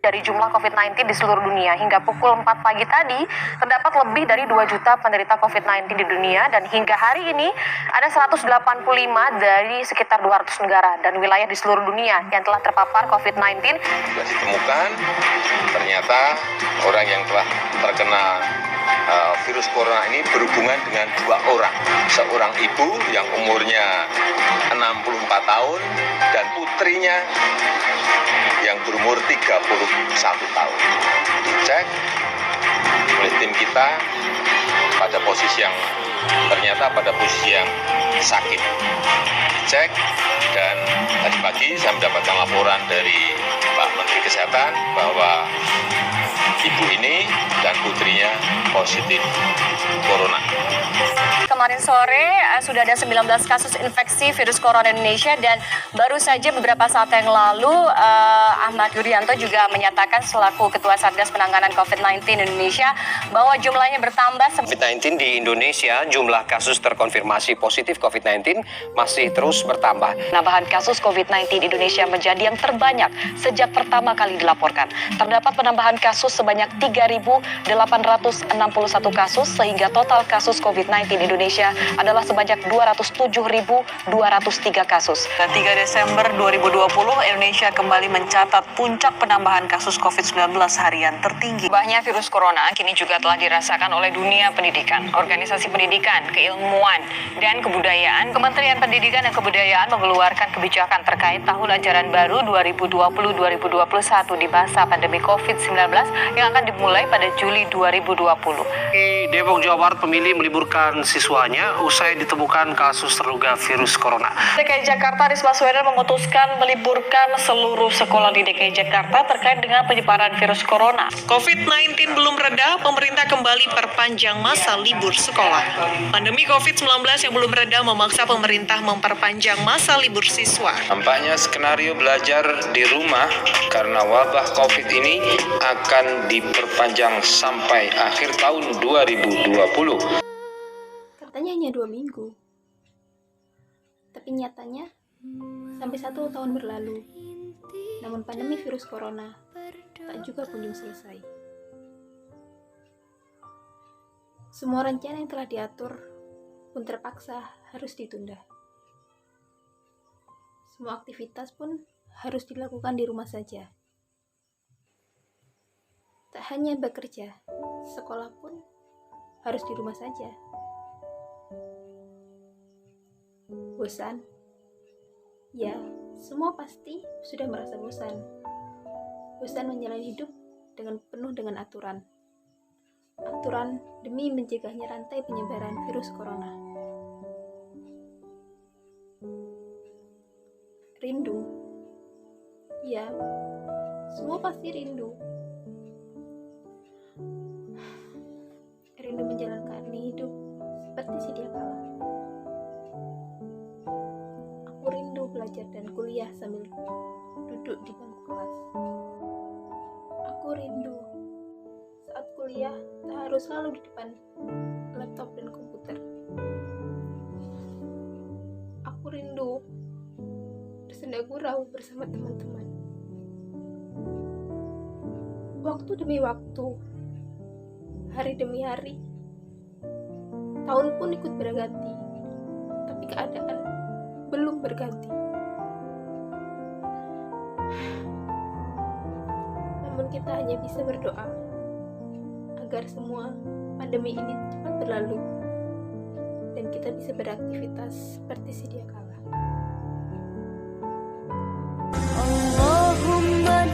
Dari jumlah COVID-19 di seluruh dunia hingga pukul 4 pagi tadi terdapat lebih dari 2 juta penderita COVID-19 di dunia dan hingga hari ini ada 185 dari sekitar 200 negara dan wilayah di seluruh dunia yang telah terpapar COVID-19. Sudah ditemukan ternyata orang yang telah terkena virus corona ini berhubungan dengan 2 orang. Seorang ibu yang umurnya 64 tahun dan putrinya yang berumur 31 tahun. Dicek oleh tim kita pada posisi yang ternyata pada posisi yang sakit. Dicek dan tadi pagi saya mendapatkan laporan dari Pak Menteri Kesehatan bahwa ibu ini dan putrinya positif corona. Kemarin sore sudah ada 19 kasus infeksi virus corona di Indonesia dan baru saja beberapa saat yang lalu Ahmad Yuryanto juga menyatakan selaku Ketua Satgas Penanganan COVID-19 Indonesia bahwa jumlahnya bertambah. COVID-19 di Indonesia, jumlah kasus terkonfirmasi positif COVID-19 masih terus bertambah. Penambahan kasus COVID-19 di Indonesia menjadi yang terbanyak sejak pertama kali dilaporkan. Terdapat penambahan kasus sebanyak 3.861 kasus sehingga total kasus COVID-19 di Indonesia adalah sebanyak 207.203 kasus. 3 Desember 2020, Indonesia kembali mencatat puncak penambahan kasus COVID-19 harian tertinggi. Wabahnya virus corona kini juga telah dirasakan oleh dunia pendidikan, organisasi pendidikan, keilmuan, dan kebudayaan. Kementerian Pendidikan dan Kebudayaan mengeluarkan kebijakan terkait tahun ajaran baru 2020-2021 di masa pandemi COVID-19 yang akan dimulai pada Juli 2020. Di Depok, Jawa Barat, pemilih meliburkan siswanya usai ditemukan kasus terduga virus corona. DKI Jakarta, Anies Baswedan memutuskan meliburkan seluruh sekolah di DKI Jakarta terkait dengan penyebaran virus corona. COVID-19 belum reda, pemerintah kembali perpanjang masa libur sekolah. Pandemi COVID-19 yang belum reda memaksa pemerintah memperpanjang masa libur siswa. Nampaknya skenario belajar di rumah karena wabah COVID ini akan diperpanjang sampai akhir tahun 2020. Katanya hanya 2 minggu, tapi nyatanya sampai 1 tahun berlalu. Namun pandemi virus corona tak juga kunjung selesai. Semua rencana yang telah diatur pun terpaksa harus ditunda. Semua aktivitas pun harus dilakukan di rumah saja. Tak hanya bekerja, sekolah pun harus di rumah saja. Bosan? Ya, semua pasti sudah merasa bosan. Bosan menjalani hidup dengan penuh dengan aturan. Aturan demi mencegahnya rantai penyebaran virus corona. Rindu? Ya, semua pasti rindu. Rindu menjalankan hidup seperti sedia kala. Aku rindu belajar dan kuliah sambil duduk di bangku kelas. Aku rindu saat kuliah tak harus selalu di depan laptop dan komputer. Aku rindu bersenda gurau bersama teman-teman. Waktu demi waktu, hari demi hari, tahun pun ikut berganti, tapi keadaan belum berganti. Namun kita hanya bisa berdoa agar semua pandemi ini cepat berlalu dan kita bisa beraktivitas seperti sedia kala. Allahumma